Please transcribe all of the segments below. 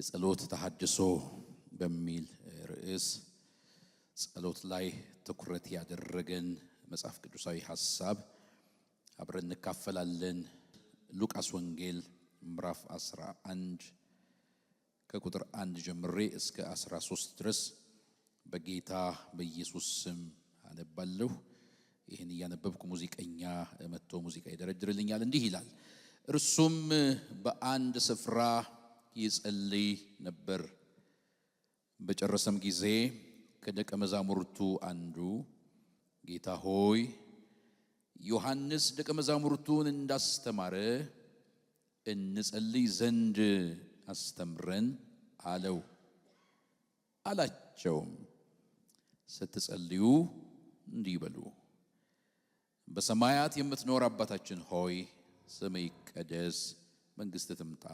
የጸሎት ተሐድሶ በሚል ርዕስ ጸሎት ላይ ትኩረት ያደረገን መጽሐፍ ቅዱሳዊ ሐሳብ አብረን እንካፈላለን። ሉቃስ ወንጌል ምዕራፍ 11 ከቁጥር 1 ጀምሬ እስከ 13 ድረስ በጌታ በኢየሱስ ስም አነባለሁ። ይህን ያነበብኩ ሙዚቀኛ መጥቶ ሙዚቃ ይደረድርልኛል። እንዲህ ይላል። እርሱም በአንድ ስፍራ ይጸልይ ነበር። በጨረሰም ጊዜ ከደቀ መዛሙርቱ አንዱ ጌታ ሆይ ዮሐንስ ደቀ መዛሙርቱን እንዳስተማረ እንጸልይ ዘንድ አስተምረን አለው። አላቸውም ስትጸልዩ እንዲህ በሉ፣ በሰማያት የምትኖር አባታችን ሆይ ስምህ ይቀደስ፣ መንግሥትህ ትምጣ፣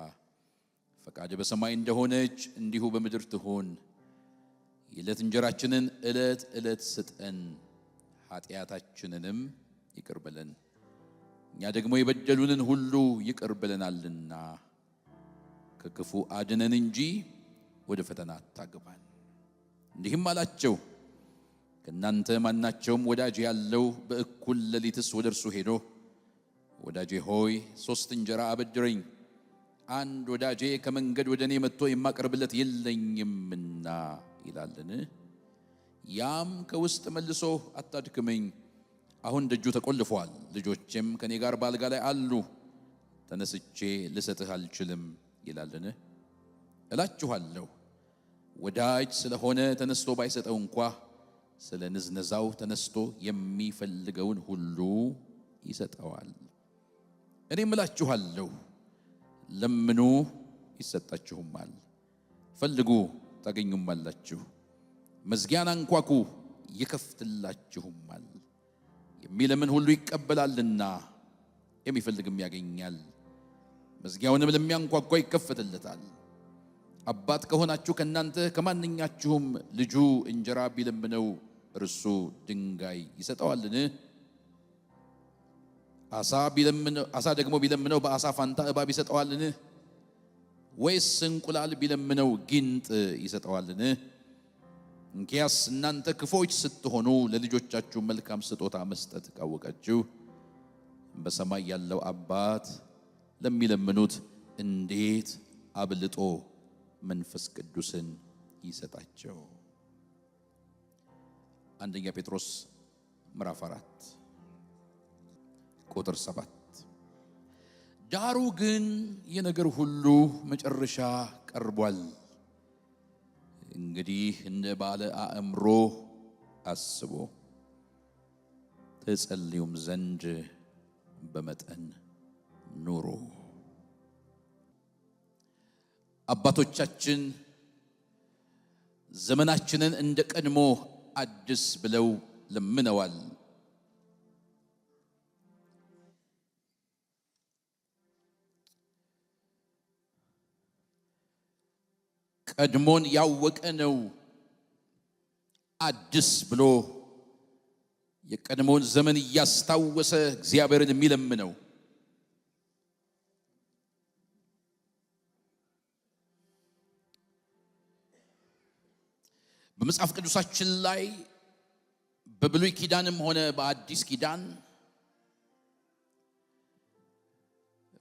ፈቃድህ በሰማይ እንደሆነች እንዲሁ በምድር ትሁን። የዕለት እንጀራችንን ዕለት ዕለት ስጠን፣ ኃጢአታችንንም ይቅር በለን እኛ ደግሞ የበደሉንን ሁሉ ይቅር ብለናልና፣ ከክፉ አድነን እንጂ ወደ ፈተና አታግባን። እንዲህም አላቸው፣ ከእናንተ ማናቸውም ወዳጅ ያለው በእኩል ሌሊትስ ወደ እርሱ ሄዶ ወዳጄ ሆይ 3 እንጀራ አበድረኝ፣ አንድ ወዳጄ ከመንገድ ወደ እኔ መጥቶ የማቀርብለት የለኝምና ይላልን? ያም ከውስጥ መልሶ አታድክመኝ፣ አሁን ደጁ ተቆልፏል፣ ልጆቼም ከኔ ጋር በአልጋ ላይ አሉ፣ ተነስቼ ልሰጥህ አልችልም ይላልን? እላችኋለሁ ወዳጅ ስለሆነ ተነስቶ ባይሰጠው እንኳ ስለ ንዝነዛው ተነስቶ የሚፈልገውን ሁሉ ይሰጠዋል። እኔም እላችኋለሁ ለምኑ ይሰጣችሁማል፣ ፈልጉ ታገኙማላችሁ፣ መዝጊያን አንኳኩ ይከፍትላችሁማል። የሚለምን ሁሉ ይቀበላልና የሚፈልግም ያገኛል፣ መዝጊያውንም ለሚያንኳኳ ይከፈትለታል። አባት ከሆናችሁ ከእናንተ ከማንኛችሁም ልጁ እንጀራ ቢለምነው እርሱ ድንጋይ ይሰጠዋልን? አሳ ደግሞ ቢለምነው በአሳ ፋንታ እባብ ይሰጠዋልን? ወይስ እንቁላል ቢለምነው ጊንጥ ይሰጠዋልን? እንኪያስ እናንተ ክፎች ስትሆኑ ለልጆቻችሁ መልካም ስጦታ መስጠት ካወቃችሁ በሰማይ ያለው አባት ለሚለምኑት እንዴት አብልጦ መንፈስ ቅዱስን ይሰጣቸው። አንደኛ ጴጥሮስ ምዕራፍ 4 ቁጥር 7 ዳሩ ግን የነገር ሁሉ መጨረሻ ቀርቧል። እንግዲህ እንደ ባለ አእምሮ አስቦ ተጸልዩም ዘንድ በመጠን ኑሩ። አባቶቻችን ዘመናችንን እንደ ቀድሞ አድስ ብለው ለምነዋል። ቀድሞን ያወቀ ነው አድስ ብሎ የቀድሞን ዘመን እያስታወሰ እግዚአብሔርን የሚለምነው። በመጽሐፍ ቅዱሳችን ላይ በብሉይ ኪዳንም ሆነ በአዲስ ኪዳን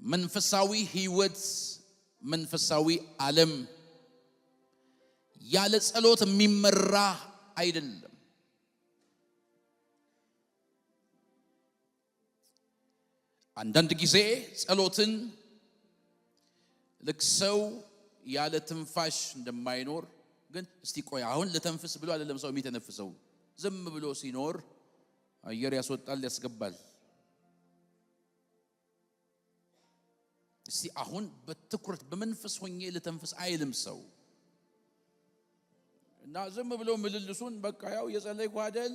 መንፈሳዊ ሕይወት፣ መንፈሳዊ ዓለም ያለ ጸሎት የሚመራ አይደለም። አንዳንድ ጊዜ ጸሎትን ልክ ሰው ያለ ትንፋሽ እንደማይኖር ግን እስቲ ቆይ አሁን ለተንፍስ ብሎ አይደለም ሰው የሚተነፍሰው። ዝም ብሎ ሲኖር አየር ያስወጣል ያስገባል። እስቲ አሁን በትኩረት በመንፈስ ሆኜ ለተንፍስ አይልም ሰው። እና ዝም ብሎ ምልልሱን በቃ ያው የጸለይኩ አይደል፣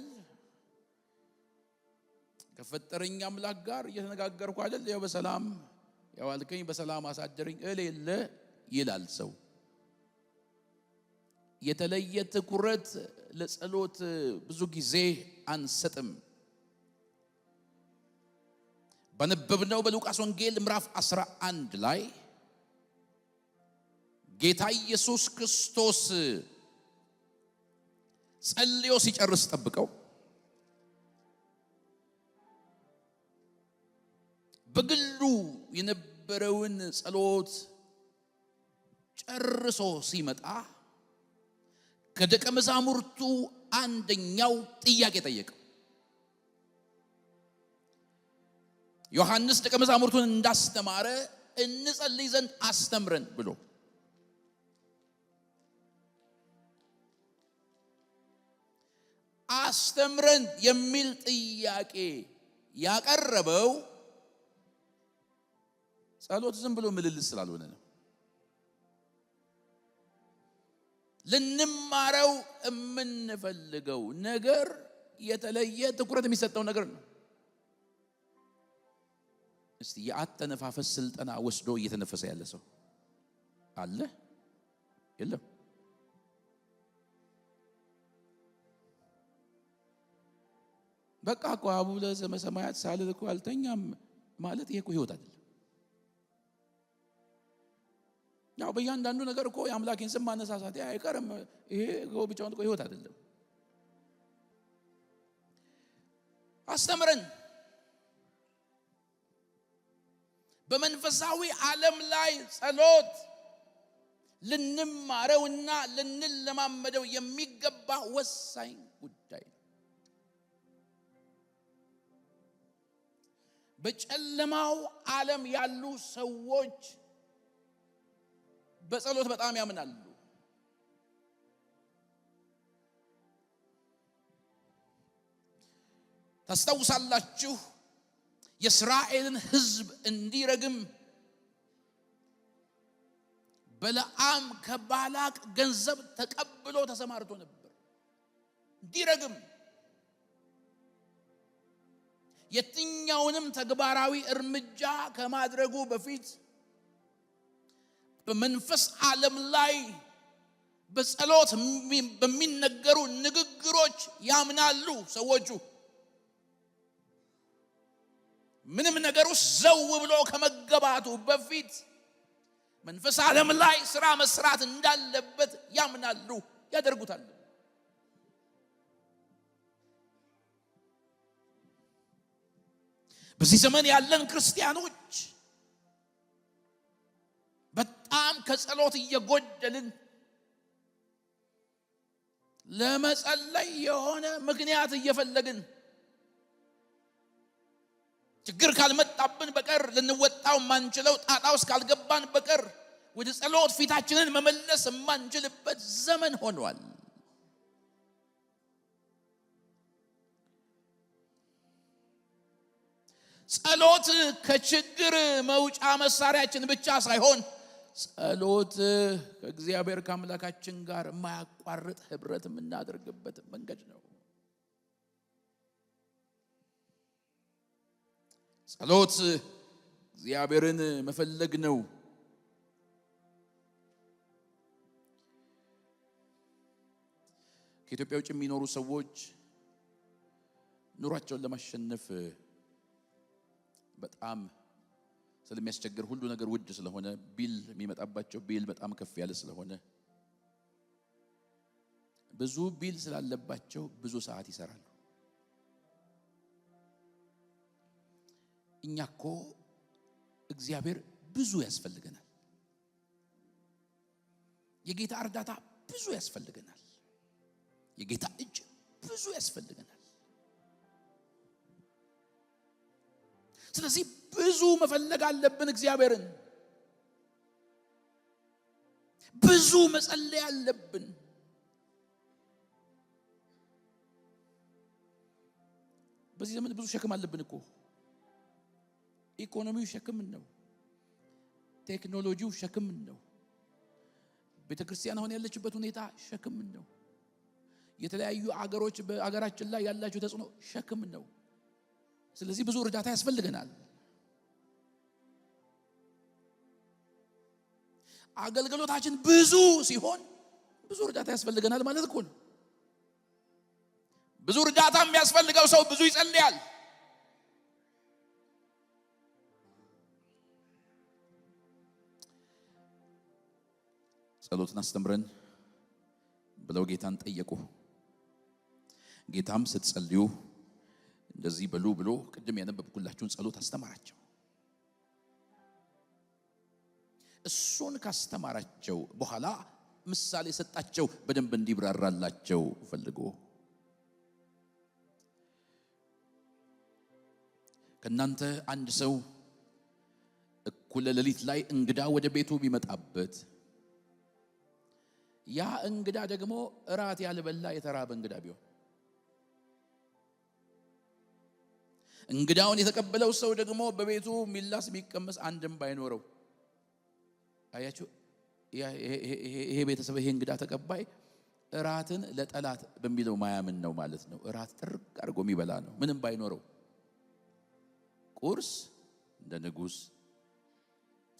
ከፈጠረኝ አምላክ ጋር እየተነጋገርኩ አይደል፣ ያው በሰላም ያው አልከኝ በሰላም አሳደረኝ እሌለ ይላል ሰው። የተለየ ትኩረት ለጸሎት ብዙ ጊዜ አንሰጥም። በነበብነው በሉቃስ ወንጌል ምዕራፍ 11 ላይ ጌታ ኢየሱስ ክርስቶስ ጸልዮ ሲጨርስ ጠብቀው በግሉ የነበረውን ጸሎት ጨርሶ ሲመጣ ከደቀ መዛሙርቱ አንደኛው ጥያቄ ጠየቀው። ዮሐንስ ደቀ መዛሙርቱን እንዳስተማረ እንጸልይ ዘንድ አስተምረን ብሎ አስተምረን የሚል ጥያቄ ያቀረበው ጸሎት ዝም ብሎ ምልልስ ስላልሆነ ነው። ልንማረው የምንፈልገው ነገር የተለየ ትኩረት የሚሰጠው ነገር ነው። እስቲ የአተነፋፈስ ስልጠና ወስዶ እየተነፈሰ ያለ ሰው አለ? የለም። በቃ እኮ አቡነ ዘበሰማያት ሳልል እኮ አልተኛም ማለት ይሄ እኮ ህይወት አይደለም። ያው በእያንዳንዱ ነገር እኮ የአምላኬን ስም ማነሳሳት አይቀርም። ይሄ ብቻውን እኮ ህይወት አይደለም። አስተምረን በመንፈሳዊ ዓለም ላይ ጸሎት ልንማረውና ልንለማመደው የሚገባ ወሳኝ ጉዳይ ነው። በጨለማው ዓለም ያሉ ሰዎች በጸሎት በጣም ያምናሉ። ታስታውሳላችሁ የእስራኤልን ሕዝብ እንዲረግም በለዓም ከባላቅ ገንዘብ ተቀብሎ ተሰማርቶ ነበር። እንዲረግም የትኛውንም ተግባራዊ እርምጃ ከማድረጉ በፊት በመንፈስ ዓለም ላይ በጸሎት በሚነገሩ ንግግሮች ያምናሉ ሰዎቹ። ምንም ነገር ውስጥ ዘው ብሎ ከመገባቱ በፊት መንፈስ ዓለም ላይ ስራ መስራት እንዳለበት ያምናሉ፣ ያደርጉታል። በዚህ ዘመን ያለን ክርስቲያኖች በጣም ከጸሎት እየጎደልን ለመጸለይ የሆነ ምክንያት እየፈለግን ችግር ካልመጣብን በቀር ልንወጣው ማንችለው ጣጣ ውስጥ ካልገባን በቀር ወደ ጸሎት ፊታችንን መመለስ ማንችልበት ዘመን ሆኗል። ጸሎት ከችግር መውጫ መሳሪያችን ብቻ ሳይሆን ጸሎት ከእግዚአብሔር ከአምላካችን ጋር የማያቋርጥ ህብረት የምናደርግበት መንገድ ነው። ጸሎት እግዚአብሔርን መፈለግ ነው። ከኢትዮጵያ ውጭ የሚኖሩ ሰዎች ኑሯቸውን ለማሸነፍ በጣም ስለሚያስቸግር ሁሉ ነገር ውድ ስለሆነ ቢል የሚመጣባቸው ቢል በጣም ከፍ ያለ ስለሆነ ብዙ ቢል ስላለባቸው ብዙ ሰዓት ይሰራሉ። እኛኮ እግዚአብሔር ብዙ ያስፈልገናል። የጌታ እርዳታ ብዙ ያስፈልገናል። የጌታ እጅ ብዙ ያስፈልገናል። ስለዚህ ብዙ መፈለግ አለብን እግዚአብሔርን። ብዙ መጸለይ አለብን። በዚህ ዘመን ብዙ ሸክም አለብን እኮ። ኢኮኖሚው ሸክም ነው። ቴክኖሎጂው ሸክም ነው። ቤተክርስቲያን አሁን ያለችበት ሁኔታ ሸክም ነው። የተለያዩ አገሮች በአገራችን ላይ ያላቸው ተጽዕኖ ሸክም ነው። ስለዚህ ብዙ እርዳታ ያስፈልገናል። አገልግሎታችን ብዙ ሲሆን ብዙ እርዳታ ያስፈልገናል ማለት እኮ ነው። ብዙ እርዳታ የሚያስፈልገው ሰው ብዙ ይጸልያል። ጸሎትን አስተምረን ብለው ጌታን ጠየቁ። ጌታም ስትጸልዩ እንደዚህ በሉ ብሎ ቅድም ያነበብኩላችሁን ጸሎት አስተማራቸው። እሱን ካስተማራቸው በኋላ ምሳሌ ሰጣቸው፣ በደንብ እንዲብራራላቸው ፈልጎ። ከናንተ አንድ ሰው እኩለ ሌሊት ላይ እንግዳ ወደ ቤቱ ቢመጣበት፣ ያ እንግዳ ደግሞ እራት ያልበላ የተራበ እንግዳ ቢሆን፣ እንግዳውን የተቀበለው ሰው ደግሞ በቤቱ ሚላስ የሚቀመስ አንድም ባይኖረው፣ አያችሁ ይሄ ቤተሰብ ይሄ እንግዳ ተቀባይ እራትን ለጠላት በሚለው ማያምን ነው ማለት ነው። እራት ጥርቅ አድርጎ የሚበላ ነው ምንም ባይኖረው። ቁርስ እንደ ንጉስ፣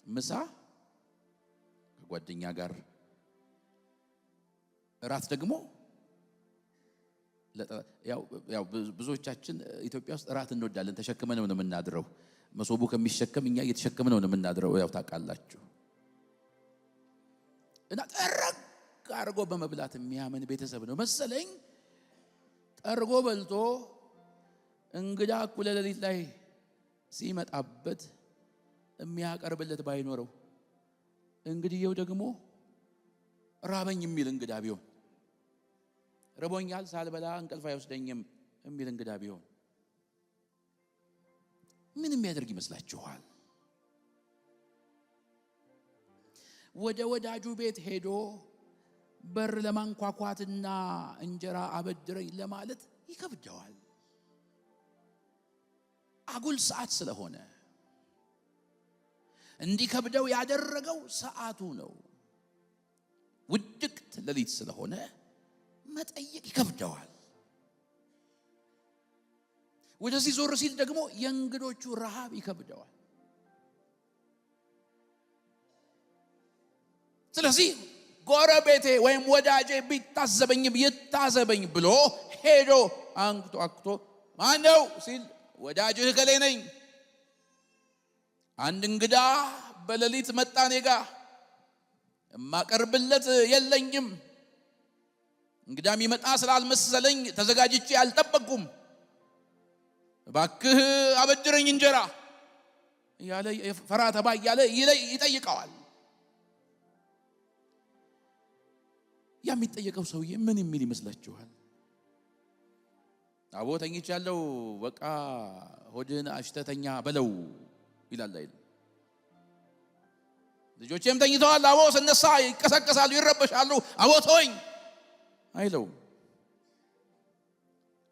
ምሳ ከጓደኛ ጋር፣ እራት ደግሞ ያው ብዙዎቻችን ኢትዮጵያ ውስጥ እራት እንወዳለን። ተሸክመነው ነው የምናድረው። መሶቡ ከሚሸከም እኛ እየተሸከምነው ነው የምናድረው። ያው ታውቃላችሁ። እና ጠረቅ አርጎ በመብላት የሚያምን ቤተሰብ ነው መሰለኝ። ጠርጎ በልቶ እንግዳ እኩለ ሌሊት ላይ ሲመጣበት የሚያቀርብለት ባይኖረው፣ እንግዲየው ደግሞ ራበኝ የሚል እንግዳ ቢሆን፣ ረቦኛል ሳልበላ እንቅልፍ አይወስደኝም የሚል እንግዳ ቢሆን ምን የሚያደርግ ይመስላችኋል? ወደ ወዳጁ ቤት ሄዶ በር ለማንኳኳትና እንጀራ አበድረኝ ለማለት ይከብደዋል። አጉል ሰዓት ስለሆነ እንዲከብደው ያደረገው ሰዓቱ ነው። ውድቅት ሌሊት ስለሆነ መጠየቅ ይከብደዋል። ወደዚህ ዞር ሲል ደግሞ የእንግዶቹ ረሃብ ይከብደዋል። ስለዚህ ጎረቤቴ ወይም ወዳጄ ቢታዘበኝም ይታዘበኝ ብሎ ሄዶ አንኳኩቶ ማነው ሲል ወዳጅህ ገሌ ነኝ፣ አንድ እንግዳ በሌሊት መጣ እኔ ጋ፣ የማቀርብለት የለኝም፣ እንግዳ የሚመጣ ስላልመሰለኝ ተዘጋጅቼ አልጠበቅኩም፣ እባክህ አበድረኝ እንጀራ እያለ ፈራ ተባ እያለ ይጠይቀዋል። የሚጠየቀው ሰውዬ ምን የሚል ይመስላችኋል? አቦ ተኝቻለሁ፣ በቃ ሆድን አሽተተኛ በለው ይላል አይደል? ልጆቼም ተኝተዋል፣ አቦ ስነሳ ይቀሰቀሳሉ፣ ይረበሻሉ፣ አቦ ተወኝ አይለውም።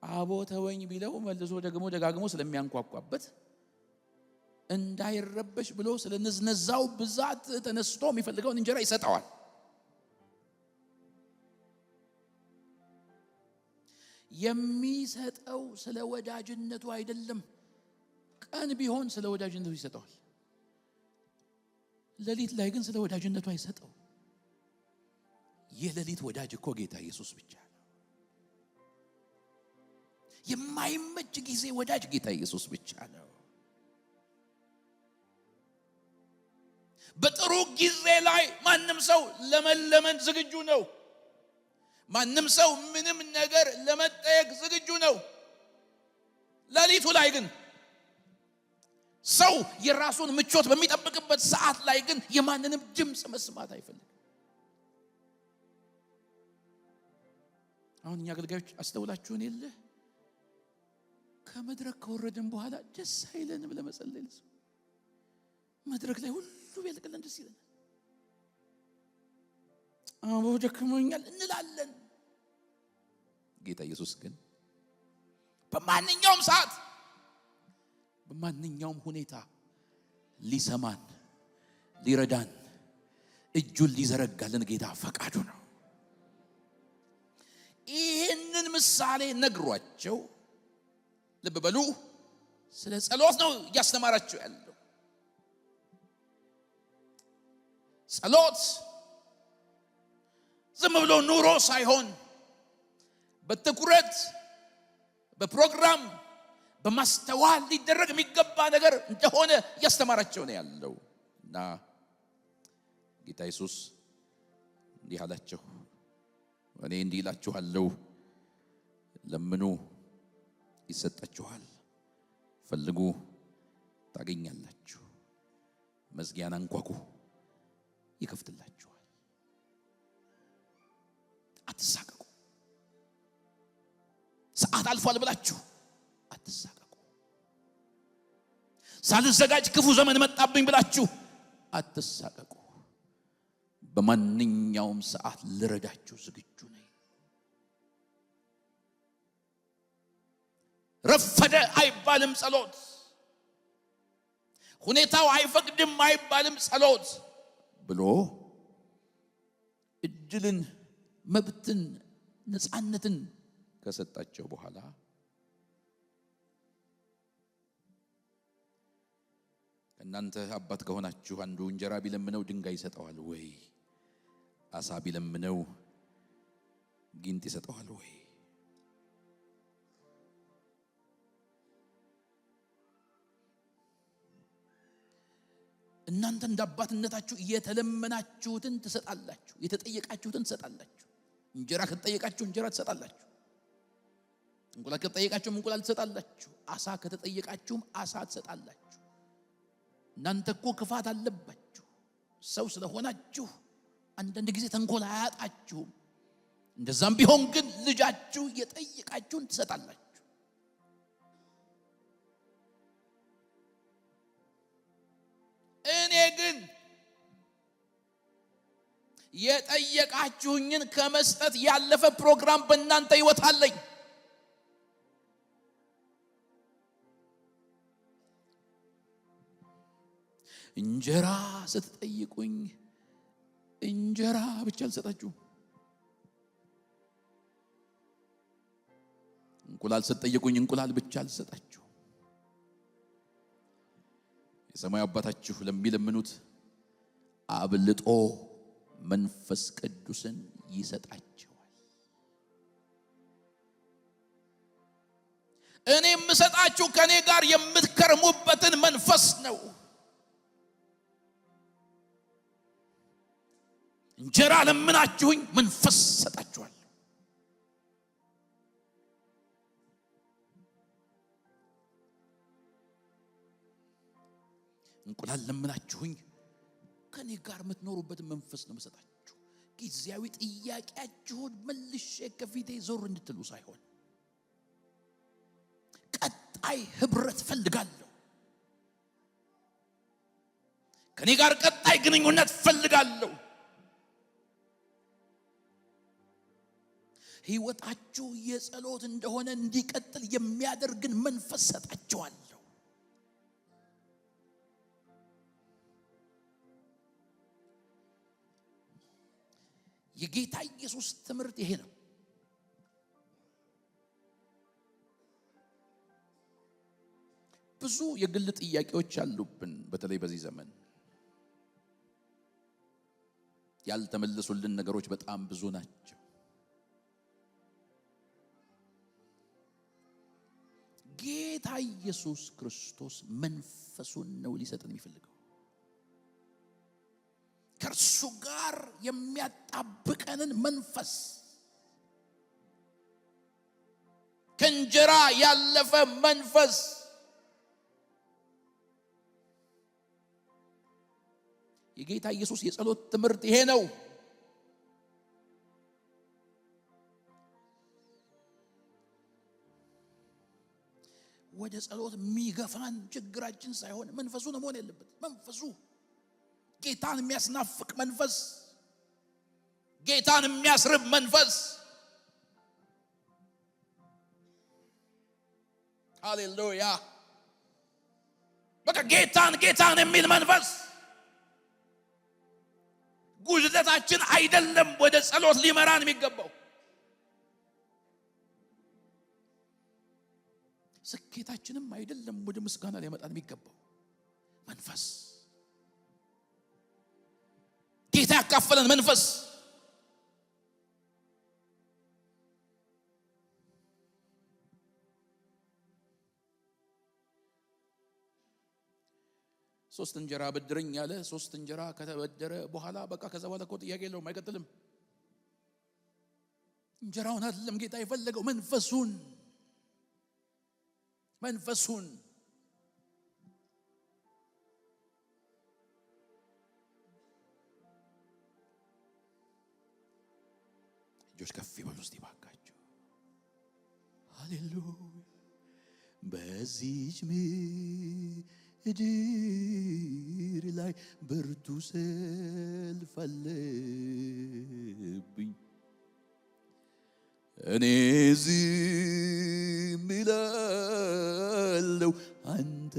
አቦ ተወኝ ቢለው መልሶ ደግሞ ደጋግሞ ስለሚያንኳኳበት እንዳይረበሽ ብሎ ስለነዝነዛው ብዛት ተነስቶ የሚፈልገውን እንጀራ ይሰጠዋል። የሚሰጠው ስለ ወዳጅነቱ አይደለም። ቀን ቢሆን ስለ ወዳጅነቱ ይሰጠዋል። ሌሊት ላይ ግን ስለ ወዳጅነቱ አይሰጠው። የሌሊት ወዳጅ እኮ ጌታ ኢየሱስ ብቻ ነው። የማይመች ጊዜ ወዳጅ ጌታ ኢየሱስ ብቻ ነው። በጥሩ ጊዜ ላይ ማንም ሰው ለመለመን ዝግጁ ነው። ማንም ሰው ምንም ነገር ለመጠየቅ ዝግጁ ነው። ሌሊቱ ላይ ግን ሰው የራሱን ምቾት በሚጠብቅበት ሰዓት ላይ ግን የማንንም ድምጽ መስማት አይፈልግም። አሁን እኛ አገልጋዮች አስተውላችሁን የለ? ከመድረክ ከወረድን በኋላ ደስ አይለንም ለመጸለይ። መድረክ ላይ ሁሉ ቢያልቅልን ደስ ይለናል። አቦ ደክሞኛል እንላለን። ጌታ ኢየሱስ ግን በማንኛውም ሰዓት በማንኛውም ሁኔታ ሊሰማን ሊረዳን እጁን ሊዘረጋልን ጌታ ፈቃዱ ነው። ይህንን ምሳሌ ነግሯቸው፣ ልብ በሉ፣ ስለ ጸሎት ነው እያስተማራቸው ያለው። ጸሎት ዝም ብሎ ኑሮ ሳይሆን በትኩረት በፕሮግራም በማስተዋል ሊደረግ የሚገባ ነገር እንደሆነ እያስተማራቸው ነው ያለው። እና ጌታ ኢየሱስ እንዲህ አላቸው፣ እኔ እንዲህ እላችኋለሁ፣ ለምኑ ይሰጣችኋል፣ ፈልጉ ታገኛላችሁ፣ መዝጊያን አንኳኩ ይከፍትላችኋል። አትሳቀቁ። ሰዓት አልፏል ብላችሁ አትሳቀቁ። ሳልዘጋጅ ክፉ ዘመን መጣብኝ ብላችሁ አትሳቀቁ። በማንኛውም ሰዓት ልረዳችሁ ዝግጁ ነኝ። ረፈደ አይባልም ጸሎት። ሁኔታው አይፈቅድም አይባልም ጸሎት ብሎ እድልን፣ መብትን፣ ነፃነትን ከሰጣቸው በኋላ እናንተ አባት ከሆናችሁ አንዱ እንጀራ ቢለምነው ድንጋይ ይሰጠዋል ወይ? አሳ ቢለምነው ጊንጥ ይሰጠዋል ወይ? እናንተ እንደ አባትነታችሁ የተለመናችሁትን ትሰጣላችሁ፣ የተጠየቃችሁትን ትሰጣላችሁ። እንጀራ ከተጠየቃችሁ እንጀራ ትሰጣላችሁ። እንቁላል ከተጠየቃችሁም እንቁላል ትሰጣላችሁ። አሳ ከተጠየቃችሁም አሳ ትሰጣላችሁ። እናንተ እኮ ክፋት አለባችሁ። ሰው ስለሆናችሁ አንዳንድ ጊዜ ተንኮል አያጣችሁም። እንደዛም ቢሆን ግን ልጃችሁ የጠየቃችሁን ትሰጣላችሁ። እኔ ግን የጠየቃችሁኝን ከመስጠት ያለፈ ፕሮግራም በእናንተ ሕይወት አለኝ። እንጀራ ስትጠይቁኝ እንጀራ ብቻ አልሰጣችሁም። እንቁላል ስትጠይቁኝ እንቁላል ብቻ አልሰጣችሁም። የሰማዩ አባታችሁ ለሚለምኑት አብልጦ መንፈስ ቅዱስን ይሰጣቸዋል። እኔ የምሰጣችሁ ከኔ ጋር የምትከርሙበትን መንፈስ ነው። እንጀራ ለምናችሁኝ መንፈስ ሰጣችኋለሁ። እንቁላል ለምናችሁኝ ከኔ ጋር የምትኖሩበትን መንፈስ ነው መሰጣችሁ። ጊዜያዊ ጥያቄያችሁን መልሼ ከፊቴ ዞር እንድትሉ ሳይሆን ቀጣይ ህብረት ፈልጋለሁ። ከኔ ጋር ቀጣይ ግንኙነት ፈልጋለሁ። ሕይወታችሁ የጸሎት እንደሆነ እንዲቀጥል የሚያደርግን መንፈስ ሰጣችኋለሁ። የጌታ ኢየሱስ ትምህርት ይሄ ነው። ብዙ የግል ጥያቄዎች አሉብን። በተለይ በዚህ ዘመን ያልተመለሱልን ነገሮች በጣም ብዙ ናቸው። ጌታ ኢየሱስ ክርስቶስ መንፈሱን ነው ሊሰጥን የሚፈልገው። ከእርሱ ጋር የሚያጣብቀንን መንፈስ፣ ከእንጀራ ያለፈ መንፈስ። የጌታ ኢየሱስ የጸሎት ትምህርት ይሄ ነው። ወደ ጸሎት የሚገፋን ችግራችን ሳይሆን መንፈሱ ነው መሆን ያለበት። መንፈሱ ጌታን የሚያስናፍቅ መንፈስ፣ ጌታን የሚያስርብ መንፈስ። ሃሌሉያ! በቃ ጌታን የሚል መንፈስ። ጉድለታችን አይደለም ወደ ጸሎት ሊመራን የሚገባው። ስኬታችንም አይደለም ወደ ምስጋና ሊያመጣን የሚገባው። መንፈስ፣ ጌታ ያካፈለን መንፈስ። ሶስት እንጀራ በድረኝ ያለ ሶስት እንጀራ ከተበደረ በኋላ በቃ ከዛ በኋላ እኮ ጥያቄ የለውም፣ አይቀጥልም። እንጀራውን አይደለም ጌታ የፈለገው መንፈሱን እጆች ከፍ ይበሉ እስቲ ባካችሁ። ሃሌሉያ። በዚህች ምድር ላይ ብርቱ ሰልፍ አለብኝ፣ እኔ ዝም እላለሁ፣ አንተ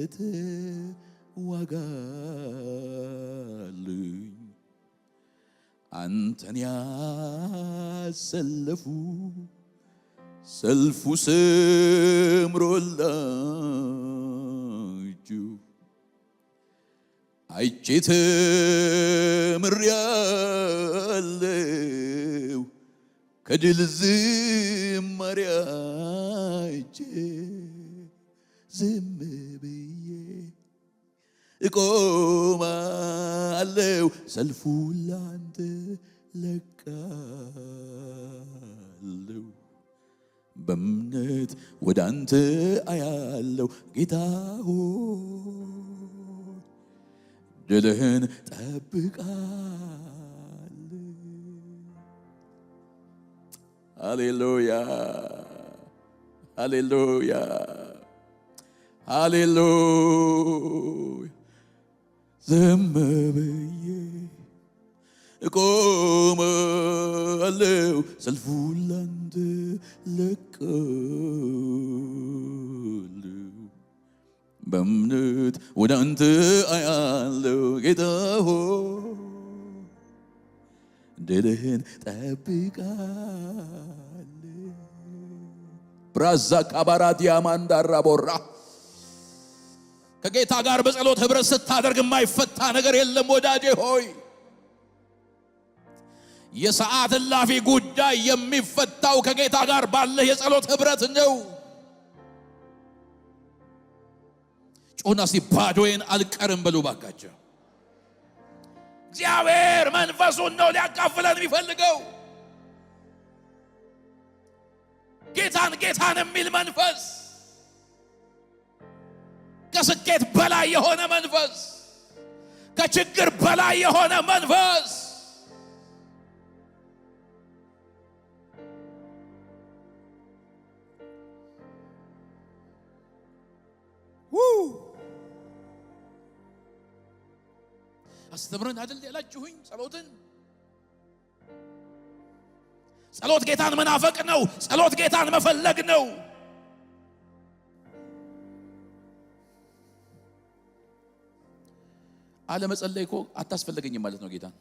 ተዋጋልኝ። አንተን ያሰለፉ ሰልፉ ሰምሮላችሁ አይቼ ተምሬአለሁ፣ ከድል ዝማሬያቼ ዝም ብዬ እቆማለሁ፣ ሰልፉን ላንተ ለቃለሁ፣ በእምነት ወደ አንተ አያለሁ። ጌታ ሆይ ድልህን ጠብቃለሁ። ሃሌሉያ ሃሌሉያ ሃሌሉያ። ዝም ብዬ እቆማለሁ፣ ሰልፉን ላንተ ለቃለሁ፣ በእምነት ወደ አንተ አያለሁ። ጌታ ሆይ ድልህን ጠብቃለሁ። ብራዛ ካባራዲያ ማንዳራ ቦራ ከጌታ ጋር በጸሎት ህብረት ስታደርግ የማይፈታ ነገር የለም ወዳጄ ሆይ። የሰዓት እላፊ ጉዳይ የሚፈታው ከጌታ ጋር ባለ የጸሎት ህብረት ነው። ጮና ሲባዶዬን አልቀርም በሉ ባካቸው። እግዚአብሔር መንፈሱን ነው ሊያካፍለን የሚፈልገው። ጌታን የሚል መንፈስ፣ ከስኬት በላይ የሆነ መንፈስ፣ ከችግር በላይ የሆነ መንፈስ አስተምረን አይደል ያላችሁኝ? ጸሎት ጌታን መናፈቅ ነው። ጸሎት ጌታን መፈለግ ነው። አለመጸለይ እኮ አታስፈልገኝም ማለት ነው። ጌታን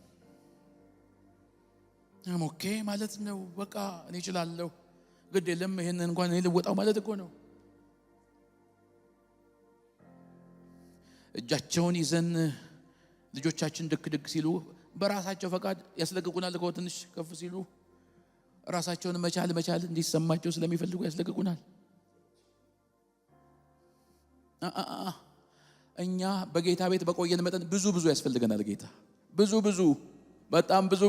ኦኬ ማለት ነው። በቃ እኔ እችላለሁ፣ ግድ የለም ይሄንን እንኳን እኔ ልወጣው ማለት እኮ ነው። እጃቸውን ይዘን ልጆቻችን ድክ ድክ ሲሉ በራሳቸው ፈቃድ ያስለቅቁናል እኮ። ትንሽ ከፍ ሲሉ ራሳቸውን መቻል እንዲሰማቸው ስለሚፈልጉ ያስለቅቁናል። እኛ በጌታ ቤት በቆየን መጠን ብዙ ያስፈልገናል ጌታ። ብዙ በጣም ብዙ።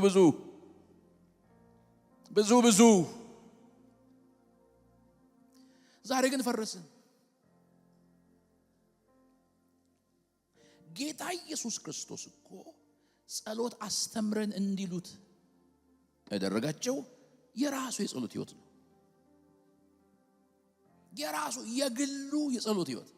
ዛሬ ግን ፈረስን። ጌታ ኢየሱስ ክርስቶስ እኮ ጸሎት አስተምረን እንዲሉት ያደረጋቸው የራሱ የጸሎት ህይወት ነው። የራሱ የግሉ የጸሎት ህይወት።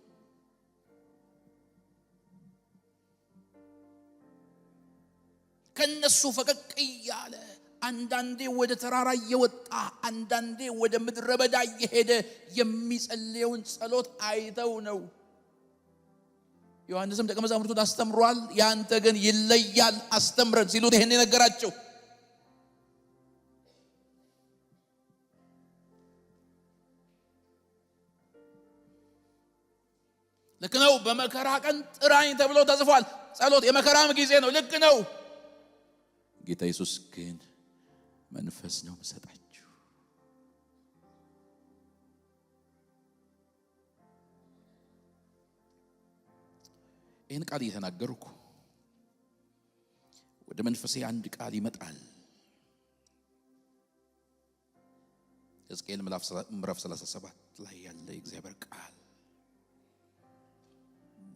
ከነሱ ፈቀቅ እያለ አንዳንዴ ወደ ተራራ እየወጣ አንዳንዴ ወደ ምድረ በዳ እየሄደ የሚጸልየውን ጸሎት አይተው ነው። ዮሐንስም ደቀ መዛሙርቱን አስተምሯል። ያንተ ግን ይለያል አስተምረን ሲሉት ይሄን ነገራቸው። ልክ ነው። በመከራ ቀን ጥራኝ ተብሎ ተጽፏል። ጸሎት የመከራም ጊዜ ነው። ልክ ነው። ጌታ ኢየሱስ ግን መንፈስ ነው መሰጣችሁ። ይህን ቃል እየተናገርኩ ወደ መንፈሴ አንድ ቃል ይመጣል። ሕዝቅኤል ምዕራፍ 37 ላይ ያለ የእግዚአብሔር ቃል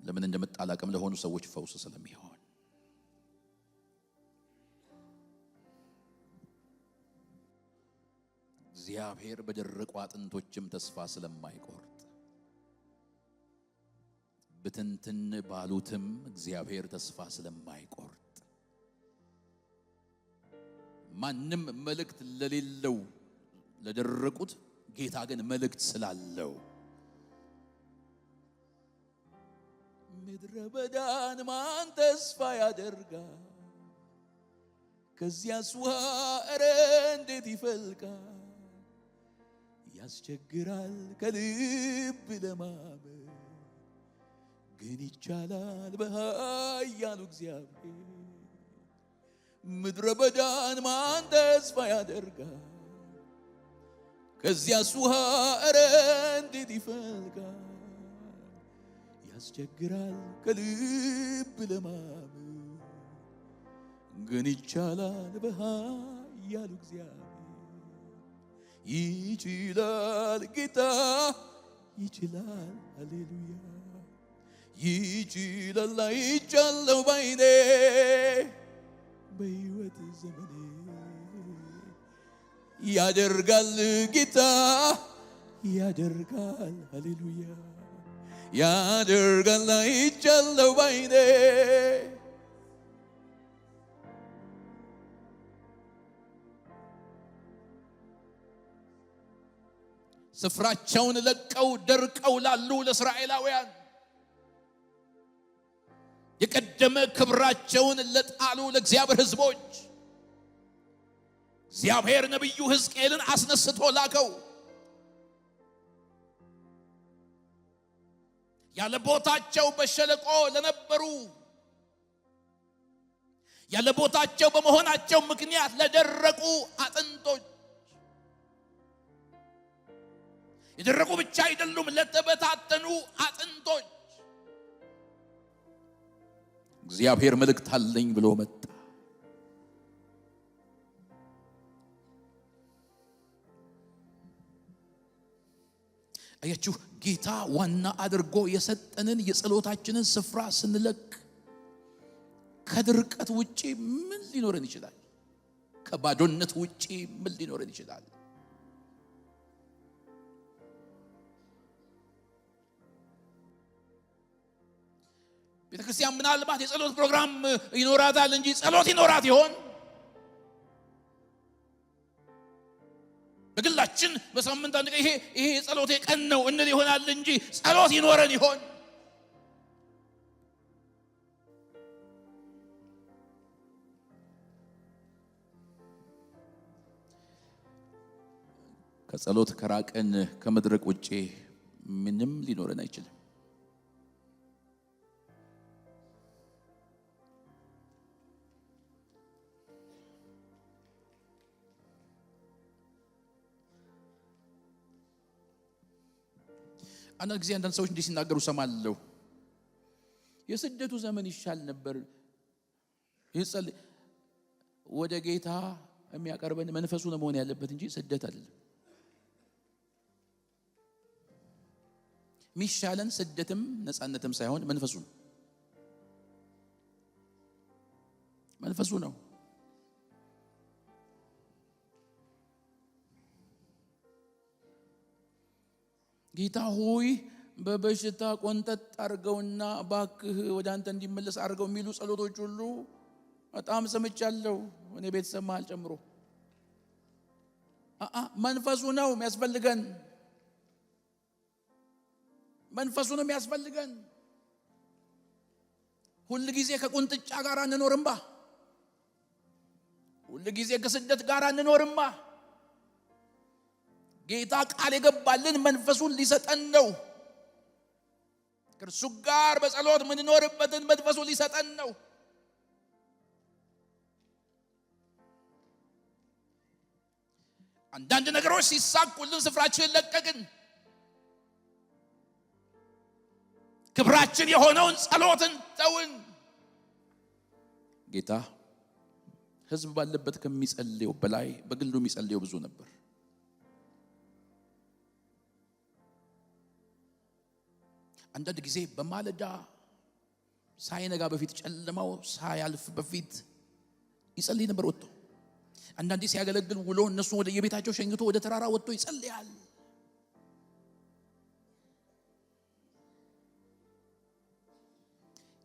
ለምን እንደመጣ አላቅም፣ ለሆኑ ሰዎች ፈውስ ስለሚሆን እግዚአብሔር በደረቁ አጥንቶችም ተስፋ ስለማይቆርጥ ብትንትን ባሉትም እግዚአብሔር ተስፋ ስለማይቆርጥ ማንም መልእክት ለሌለው ለደረቁት ጌታ ግን መልእክት ስላለው ምድረ በዳን ማን ተስፋ ያደርጋል? ከዚያስ ውሃ ኧረ እንዴት ይፈልቃል? ያስቸግራል ከልብ ለማመን ግን ይቻላል በኃያሉ እግዚአብሔር። ምድረ በዳን ማን ተስፋ ያደርጋል? ከዚያስ ውሃ ኧረ እንዴት ይፈልቃል? ያስቸግራል ከልብ ለማመን ግን ይቻላል በኃያሉ እግዚአብሔር። ይችላል ጌታ ይችላል፣ ሃሌሉያ ይችላል። አይቻለው ባይኔ በሕይወት ዘመኔ ያደርጋል ጌታ ያደርጋል፣ ሃሌሉያ ያደርጋል። አይቻለው ባይኔ ስፍራቸውን ለቀው ደርቀው ላሉ ለእስራኤላውያን የቀደመ ክብራቸውን ለጣሉ ለእግዚአብሔር ሕዝቦች እግዚአብሔር ነቢዩ ሕዝቅኤልን አስነስቶ ላከው። ያለ ቦታቸው በሸለቆ ለነበሩ ያለ ቦታቸው በመሆናቸው ምክንያት ለደረቁ አጥንቶች የደረቁ ብቻ አይደሉም፣ ለተበታተኑ አጥንቶች እግዚአብሔር መልእክት አለኝ ብሎ መጣ። አያችሁ፣ ጌታ ዋና አድርጎ የሰጠንን የጸሎታችንን ስፍራ ስንለቅ ከድርቀት ውጪ ምን ሊኖረን ይችላል? ከባዶነት ውጪ ምን ሊኖረን ይችላል? ቤተክርስቲያን ምናልባት የጸሎት ፕሮግራም ይኖራታል እንጂ ጸሎት ይኖራት ይሆን? በግላችን በሳምንት አንድ ቀን ይሄ የጸሎቴ ቀን ነው እንል ይሆናል እንጂ ጸሎት ይኖረን ይሆን? ከጸሎት ከራቀን ከመድረክ ውጪ ምንም ሊኖረን አይችልም። አንዳንድ ጊዜ አንዳንድ ሰዎች እንዲህ ሲናገሩ ሰማለሁ። የስደቱ ዘመን ይሻል ነበር። ወደ ጌታ የሚያቀርበን መንፈሱ ነው መሆን ያለበት እንጂ ስደት አይደለም። ሚሻለን ስደትም ነፃነትም ሳይሆን መንፈሱ ነው። መንፈሱ ነው። ጌታ ሆይ በበሽታ ቆንጠጥ አርገውና ባክህ ወደ አንተ እንዲመለስ አርገው የሚሉ ጸሎቶች ሁሉ በጣም ሰምቻለሁ። እኔ ቤተሰብ መሃል ጨምሮ መንፈሱ ነው የሚያስፈልገን። መንፈሱ ነው የሚያስፈልገን። ሁሉ ጊዜ ከቁንጥጫ ጋር አንኖርምባ። ሁሉ ጊዜ ከስደት ጋር አንኖርምባ። ጌታ ቃል የገባልን መንፈሱን ሊሰጠን ነው። ከእርሱ ጋር በጸሎት ምንኖርበትን መንፈሱን ሊሰጠን ነው። አንዳንድ ነገሮች ሲሳኩልን ስፍራችንን ለቀቅን። ክብራችን የሆነውን ጸሎትን ተውን። ጌታ ሕዝብ ባለበት ከሚጸልየው በላይ በግሉ የሚጸልየው ብዙ ነበር። አንዳንድ ጊዜ በማለዳ ሳይነጋ በፊት ጨለማው ሳያልፍ በፊት ይጸልይ ነበር ወጥቶ። አንዳንዴ ሲያገለግል ውሎ እነሱ ወደ የቤታቸው ሸኝቶ ወደ ተራራ ወጥቶ ይጸልያል።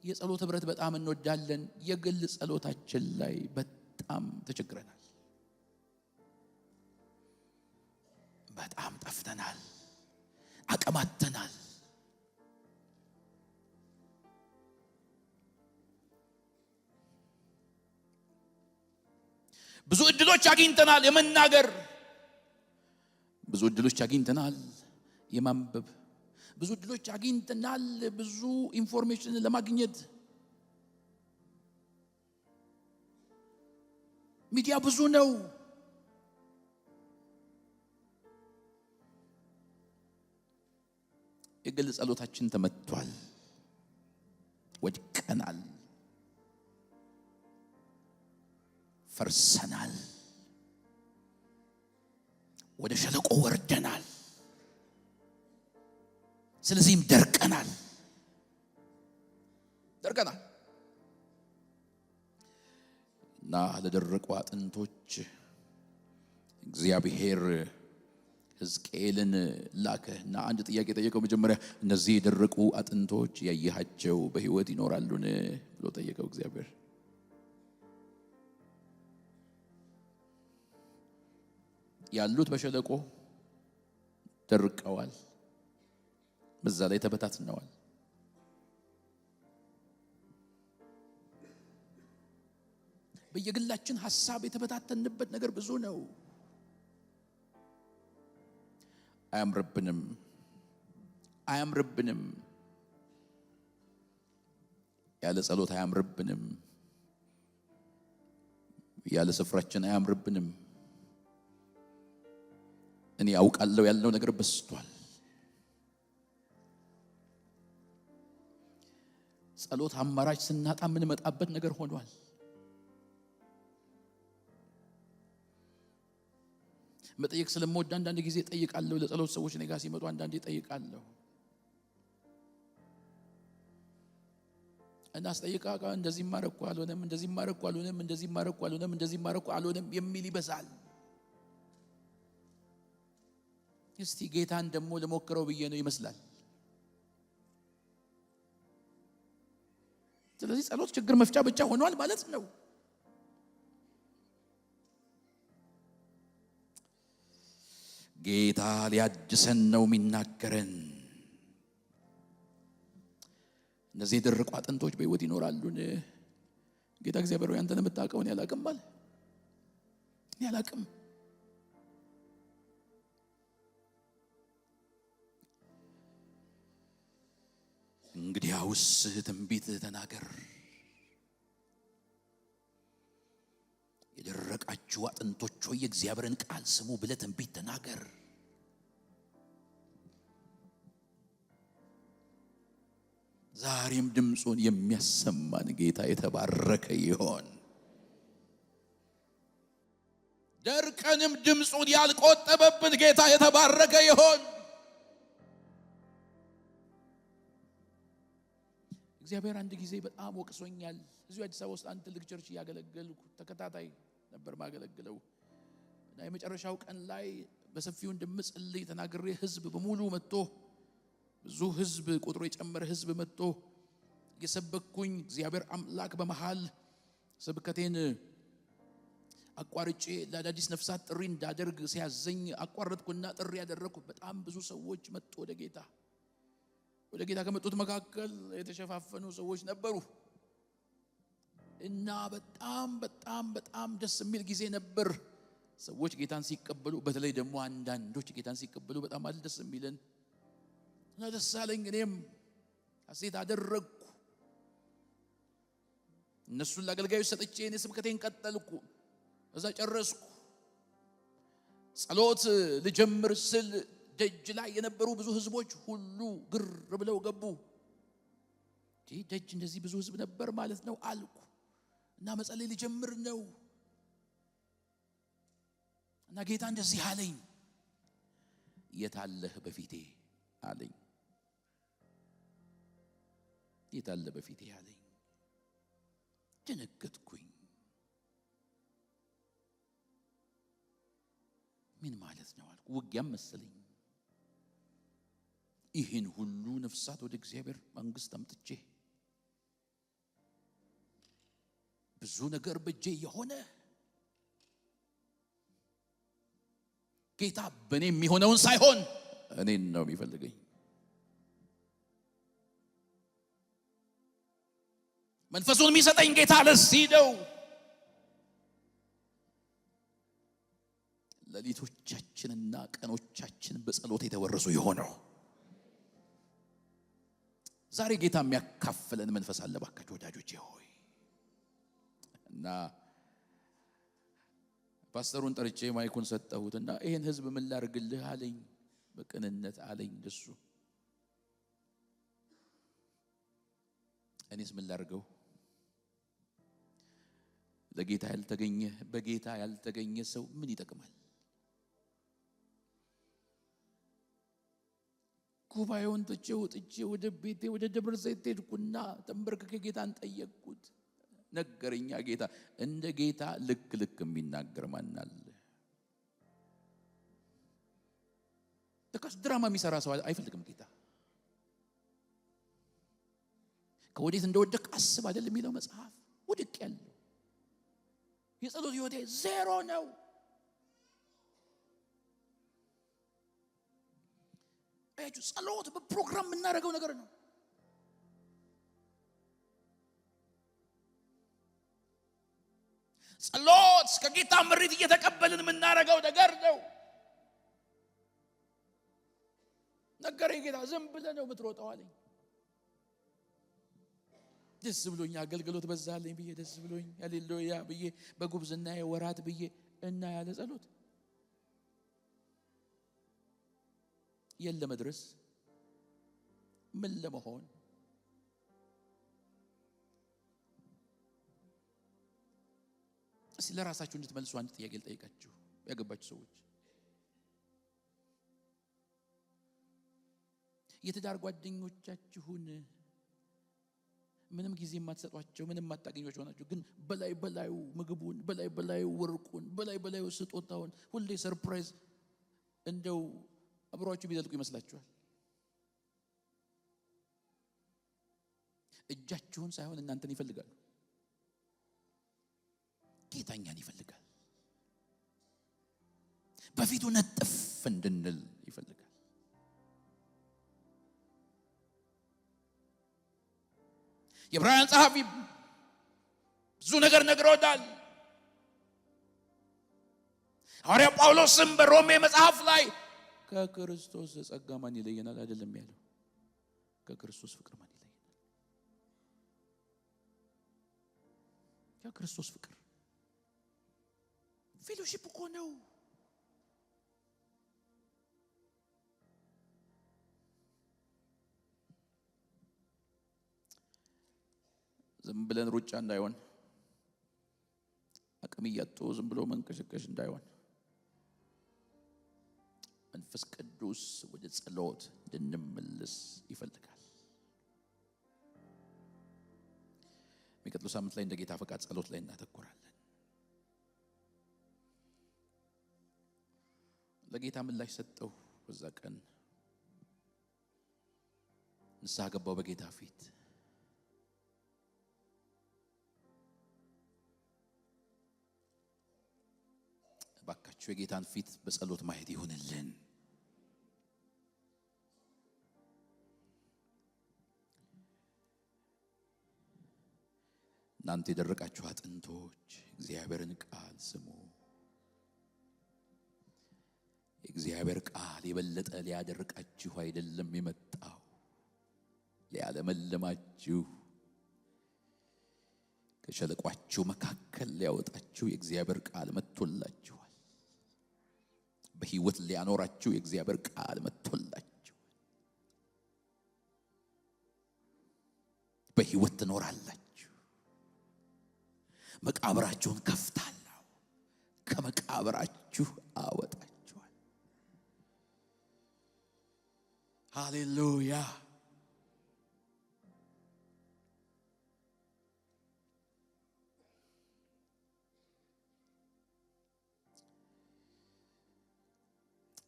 የጸሎት ህብረት በጣም እንወዳለን። የግል ጸሎታችን ላይ በጣም ተቸግረናል። በጣም ጠፍተናል፣ አቀማተናል። ብዙ እድሎች አግኝተናል የመናገር፣ ብዙ እድሎች አግኝተናል የማንበብ፣ ብዙ እድሎች አግኝተናል ብዙ ኢንፎርሜሽን ለማግኘት። ሚዲያ ብዙ ነው። የግል ጸሎታችን ተመቷል፣ ወድቀናል፣ ፈርሰናል፣ ወደ ሸለቆ ወርደናል። ስለዚህም ደርቀናል። እና ለደረቁ አጥንቶች እግዚአብሔር ሕዝቅኤልን ላከና አንድ ጥያቄ ጠየቀው። መጀመሪያ እነዚህ የደረቁ አጥንቶች ያየሃቸው በሕይወት ይኖራሉን ብሎ ጠየቀው እግዚአብሔር። ያሉት በሸለቆ ደርቀዋል፣ በዛ ላይ ተበታትነዋል። በየግላችን ሐሳብ የተበታተንበት ነገር ብዙ ነው። አያምርብንም። ያለ ጸሎት አያምርብንም። ያለ ስፍራችን አያምርብንም። እኔ አውቃለሁ ያለው ነገር በስቷል። ጸሎት አማራጭ ስናጣ ምን መጣበት ነገር ሆኗል። መጠየቅ ስለምወድ አንዳንድ ጊዜ ጠይቃለሁ። ለጸሎት ሰዎች እኔ ጋር ሲመጡ አንዳንዴ ጠይቃለሁ እና አስጠይቃ እንደዚህ ማረኩ አልሆነም፣ እንደዚህ ማረኩ አልሆነም፣ እንደዚህ ማረኩ አልሆነም፣ እንደዚህ ማረኩ አልሆነም የሚል ይበዛል። እስቲ ጌታን ደግሞ ለሞክረው ብዬ ነው ይመስላል። ስለዚህ ጸሎት ችግር መፍቻ ብቻ ሆኗል ማለት ነው። ጌታ ሊያድሰን ነው የሚናገረን። እነዚህ የደረቁ አጥንቶች በሕይወት ይኖራሉን? ጌታ እግዚአብሔር ሆይ አንተን የምታውቀውን ያላቅም አለ። እኔ አላቅም። እንግዲያውስ ትንቢት ተናገር፣ የደረቃችሁ አጥንቶች ሆይ የእግዚአብሔርን ቃል ስሙ ብለህ ትንቢት ተናገር። ዛሬም ድምፁን የሚያሰማን ጌታ የተባረከ ይሆን። ደርቀንም ድምፁን ያልቆጠበብን ጌታ የተባረከ ይሆን። እግዚአብሔር አንድ ጊዜ በጣም ወቅሶኛል። እዚሁ አዲስ አበባ ውስጥ አንድ ትልቅ ቸርች እያገለገልኩ ተከታታይ ነበር ማገለግለው እና የመጨረሻው ቀን ላይ በሰፊው እንደምጸልይ ተናግሬ ህዝብ በሙሉ መጥቶ፣ ብዙ ህዝብ ቁጥሩ የጨመረ ህዝብ መጥቶ እየሰበኩኝ እግዚአብሔር አምላክ በመሃል ስብከቴን አቋርጬ ለአዳዲስ ነፍሳት ጥሪ እንዳደርግ ሲያዘኝ አቋረጥኩና ጥሪ ያደረኩ። በጣም ብዙ ሰዎች መጡ ወደ ጌታ። ወደ ጌታ ከመጡት መካከል የተሸፋፈኑ ሰዎች ነበሩ እና በጣም ደስ የሚል ጊዜ ነበር። ሰዎች ጌታን ሲቀበሉ፣ በተለይ ደግሞ አንዳንዶች ጌታን ሲቀበሉ በጣም ደስ የሚልን እና ደስ አለኝ። እኔም ሐሴት አደረግኩ። እነሱን ለአገልጋዮች ሰጥቼ እኔ ስብከቴን ቀጠልኩ። እዛ ጨረስኩ። ጸሎት ልጀምር ስል ደጅ ላይ የነበሩ ብዙ ህዝቦች ሁሉ ግር ብለው ገቡ። ደጅ እንደዚህ ብዙ ህዝብ ነበር ማለት ነው አልኩ እና መጸለይ ልጀምር ነው እና ጌታ እንደዚህ አለኝ፣ የታለህ በፊቴ አለኝ። የታለ በፊቴ ያለኝ። ደነገጥኩኝ። ምን ማለት ነው አልኩ። ውጊያም መሰለኝ። ይህን ሁሉ ነፍሳት ወደ እግዚአብሔር መንግስት አምጥቼ ብዙ ነገር በእጄ የሆነ ጌታ በእኔ የሚሆነውን ሳይሆን እኔን ነው የሚፈልገኝ። መንፈሱን የሚሰጠኝ ጌታ ለዚህ ነው። ሌሊቶቻችንና ቀኖቻችን በጸሎት የተወረሱ የሆነው ዛሬ ጌታ የሚያካፍለን መንፈስ አለ። ባካችሁ ወዳጆቼ ሆይ እና ፓስተሩን ጠርቼ ማይኩን ሰጠሁትና ይሄን ህዝብ ምን ላርግልህ አለኝ። በቅንነት አለኝ እሱ። እኔስ ምን ላርገው? ለጌታ ያልተገኘ በጌታ ያልተገኘ ሰው ምን ይጠቅማል? ጉባኤውን ትቼ ወጥቼ ወደ ቤቴ ወደ ደብረ ዘይት ሄድኩና ተንበርክኬ ጌታን ጠየቅኩት። ነገረኛ ጌታ። እንደ ጌታ ልክ የሚናገር ማን አለ? ተካስ ድራማ የሚሰራ ሰው አይፈልግም ጌታ። ከወዴት እንደወደቅ አስብ አይደል የሚለው መጽሐፍ። ወድቅ ያለው የጸሎት ህይወቴ ዜሮ ነው። ጸሎት በፕሮግራም የምናደርገው ነገር ነው። ጸሎት ከጌታ ምሪት እየተቀበልን የምናደርገው ነገር ነው። ነገረኝ ጌታ። ዝም ብለህ ነው የምትሮጠው አለኝ። ደስ ብሎኝ አገልግሎት በዛልኝ ብዬ ደስ ብሎኝ ሃሌሉያ ብዬ በጉብዝና ወራት ብዬ እና ያለ ጸሎት የለ መድረስ ምን ለመሆን እስቲ ለራሳችሁ እንድትመልሱ አንድ ጥያቄ ልጠይቃችሁ። ያገባችሁ ሰዎች የትዳር ጓደኞቻችሁን ምንም ጊዜ የማትሰጧቸው ምንም የማታገኟቸው ናቸው፣ ግን በላዩ ምግቡን በላዩ ወርቁን በላዩ ስጦታውን ሁሌ ሰርፕራይዝ እንደው አብሯችሁ ቢዘልቁ ይመስላችኋል? እጃችሁን ሳይሆን እናንተን ይፈልጋሉ። ጌታኛን ይፈልጋል። በፊቱ ነጥፍ እንድንል ይፈልጋል። የዕብራውያን ጸሐፊ ብዙ ነገር ነግሮታል። ሐዋርያው ጳውሎስም በሮሜ መጽሐፍ ላይ ከክርስቶስ ጸጋ ማን ይለየናል አይደለም ያለው፣ ከክርስቶስ ፍቅር ማን ይለየናል? ከክርስቶስ ፍቅር ፌሎሺፕ እኮ ነው። ዝም ብለን ሩጫ እንዳይሆን፣ አቅም እያጡ ዝም ብሎ መንቀሽቀሽ እንዳይሆን መንፈስ ቅዱስ ወደ ጸሎት እንድንመለስ ይፈልጋል። የሚቀጥለው ሳምንት ላይ እንደ ጌታ ፈቃድ ጸሎት ላይ እናተኩራለን። ለጌታ ምላሽ ሰጠው። በዛ ቀን ንስሐ ገባው በጌታ ፊት። ባካችሁ የጌታን ፊት በጸሎት ማየት ይሁንልን። እናንተ የደረቃችሁ አጥንቶች እግዚአብሔርን ቃል ስሙ። የእግዚአብሔር ቃል የበለጠ ሊያደርቃችሁ አይደለም የመጣው፣ ሊያለመልማችሁ ከሸለቋችሁ መካከል ሊያወጣችሁ የእግዚአብሔር ቃል መጥቶላችኋል። በሕይወት ሊያኖራችሁ የእግዚአብሔር ቃል መጥቶላችኋል። በሕይወት ትኖራላችሁ። መቃብራችሁን ከፍታለሁ፣ ከመቃብራችሁ አወጣችኋል። ሃሌሉያ።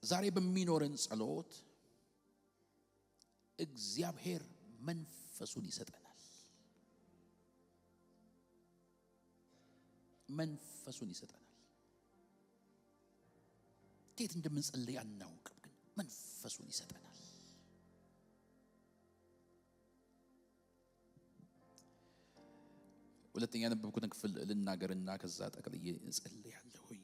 ዛሬ በሚኖረን ጸሎት እግዚአብሔር መንፈሱን ይሰጠናል። መንፈሱን ይሰጠናል። እንዴት እንደምንጸልይ አናውቅም፣ ግን መንፈሱን ይሰጠናል። ሁለተኛ ያነበብኩትን ክፍል ልናገርና ከዛ ጠቅልዬ እጸልያለሁኝ።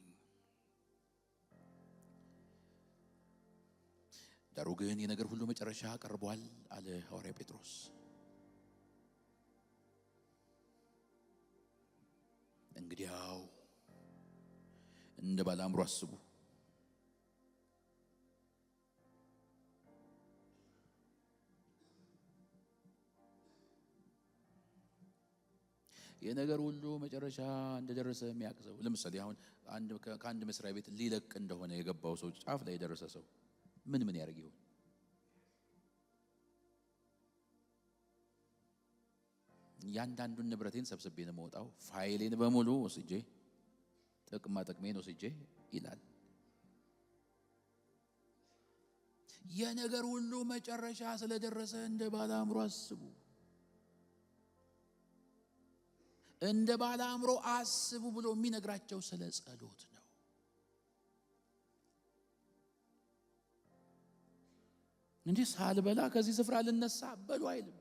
ዳሩ ግን የነገር ሁሉ መጨረሻ ቀርቧል አለ ሐዋርያ ጴጥሮስ። እንግዲያው እንደ ባለ አእምሮ አስቡ። የነገር ሁሉ መጨረሻ እንደደረሰ የሚያቅሰው ለምሳሌ አሁን ከአንድ መስሪያ ቤት ሊለቅ እንደሆነ የገባው ሰው ጫፍ ላይ የደረሰ ሰው ምን ያደርግ ይሆን? ያንዳንዱን ንብረቴን ሰብስቤ ነው የምወጣው፣ ፋይሌን በሙሉ ወስጄ ጥቅማ ጥቅሜን ወስጄ ይላል። የነገር ሁሉ መጨረሻ ስለደረሰ እንደ ባለ አእምሮ አስቡ። እንደ ባለ አእምሮ አስቡ ብሎ የሚነግራቸው ስለ ጸሎት ነው። እንጂ ሳልበላ ከዚህ ስፍራ ልነሳ በሉ አይልም።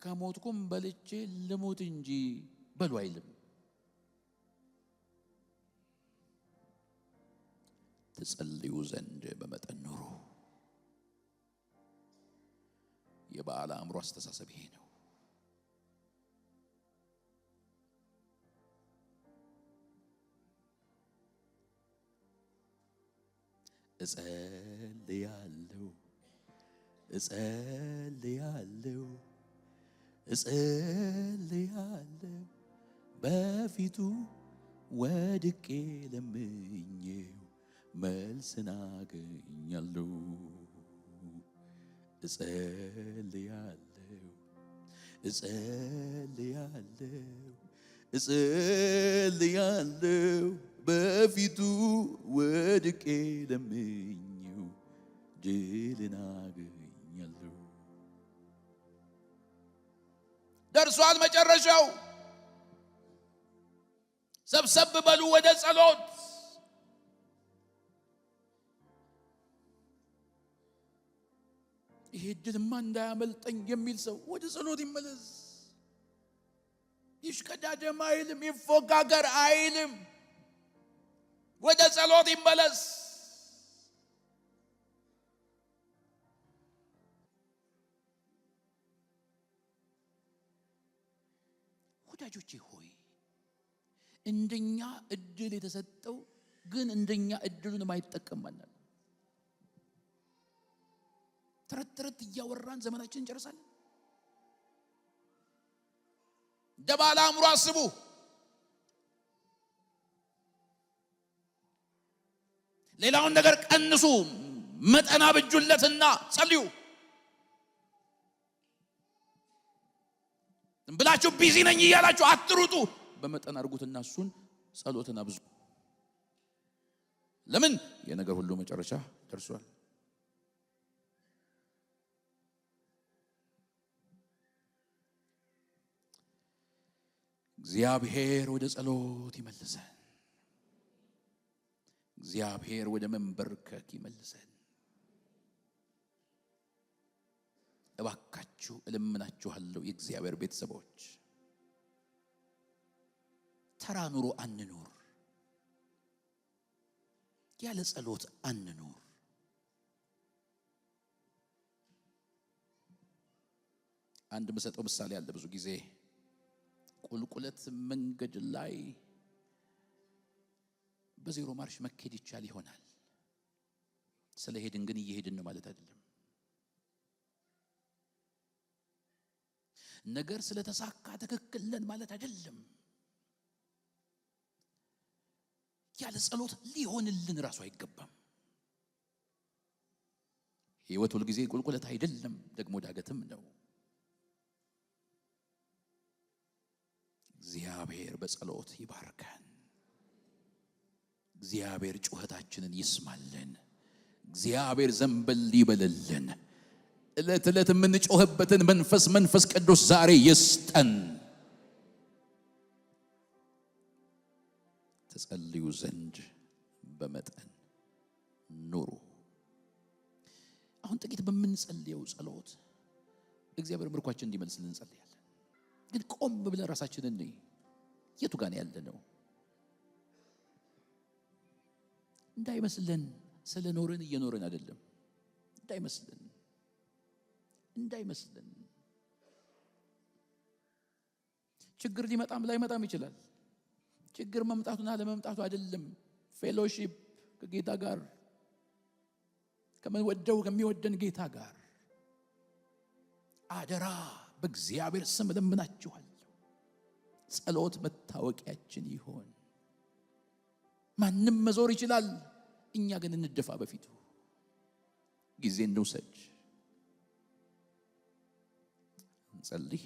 ከሞትኩም በልቼ ልሞት እንጂ በሉ አይልም። ትጸልዩ ዘንድ በመጠን ኑሩ። የባለ አእምሮ አስተሳሰብ ይሄ ነው። እጸልያለሁ በፊቱ ወድቄ ለምኜው መልስን አገኛለሁ። እጸልያለሁ በፊቱ ወድቄ ለምኜው ድልን አገኛለሁ። ደርሷል መጨረሻው። ሰብሰብ በሉ ወደ ጸሎት። ይሄ ድልማ እንዳያመልጠኝ የሚል ሰው ወደ ጸሎት ይመለስ። ይሽቀዳደም አይልም፣ ይፎጋገር አይልም። ወደ ጸሎት ይመለስ። ወዳጆቼ ሆይ እንደኛ እድል የተሰጠው ግን እንደኛ እድሉን ማይጠቀም ማለት ተረት እያወራን ዘመናችንን እንጨርሳለን። ደባላ አእምሮ አስቡ። ሌላውን ነገር ቀንሱ፣ መጠና ብጁለትና ጸልዩ። ብላችሁ ቢዚ ነኝ እያላችሁ አትሩጡ። በመጠን አድርጉትና እሱን ጸሎትን አብዙ። ለምን? የነገር ሁሉ መጨረሻ ደርሷል። እግዚአብሔር ወደ ጸሎት ይመልሰን። እግዚአብሔር ወደ መንበርከክ ይመልሰን። እባካችሁ እለምናችኋለሁ የእግዚአብሔር ቤተሰቦች፣ ተራ ኑሮ አንኑር። ያለ ጸሎት አንኑር። አንድ መሰጠው ምሳሌ አለ። ብዙ ጊዜ ቁልቁለት መንገድ ላይ በዜሮ ማርሽ መኬድ ይቻል ይሆናል። ስለሄድን ግን እየሄድን ነው ማለት አይደለም። ነገር ስለተሳካ ትክክል ነን ማለት አይደለም። ያለ ጸሎት ሊሆንልን ራሱ አይገባም። ሕይወት ሁሉ ጊዜ ቁልቁለት አይደለም፣ ደግሞ ዳገትም ነው። እግዚአብሔር በጸሎት ይባርከን። እግዚአብሔር ጩኸታችንን ይስማልን። እግዚአብሔር ዘንበል ይበልልን። ዕለት ዕለት የምንጮህበትን መንፈስ ቅዱስ ዛሬ ይስጠን። ተጸልዩ ዘንድ በመጠን ኑሩ። አሁን ጥቂት በምንጸልየው ጸሎት እግዚአብሔር ምርኳችን እንዲመልስልን እንጸልያለን። ግን ቆም ብለን ራሳችንን የቱ ጋር ያለነው እንዳይመስልን ስለኖርን እየኖርን አይደለም። እንዳይመስልን ችግር ሊመጣም ላይመጣም ይችላል። ችግር መምጣቱና ለመምጣቱ አይደለም። ፌሎሺፕ ከጌታ ጋር ከሚወደን ጌታ ጋር አደራ በእግዚአብሔር ስም ለምናችኋለሁ። ጸሎት መታወቂያችን ይሆን። ማንም መዞር ይችላል፣ እኛ ግን እንደፋ በፊቱ። ጊዜ እንውሰድ፣ እንጸልይ።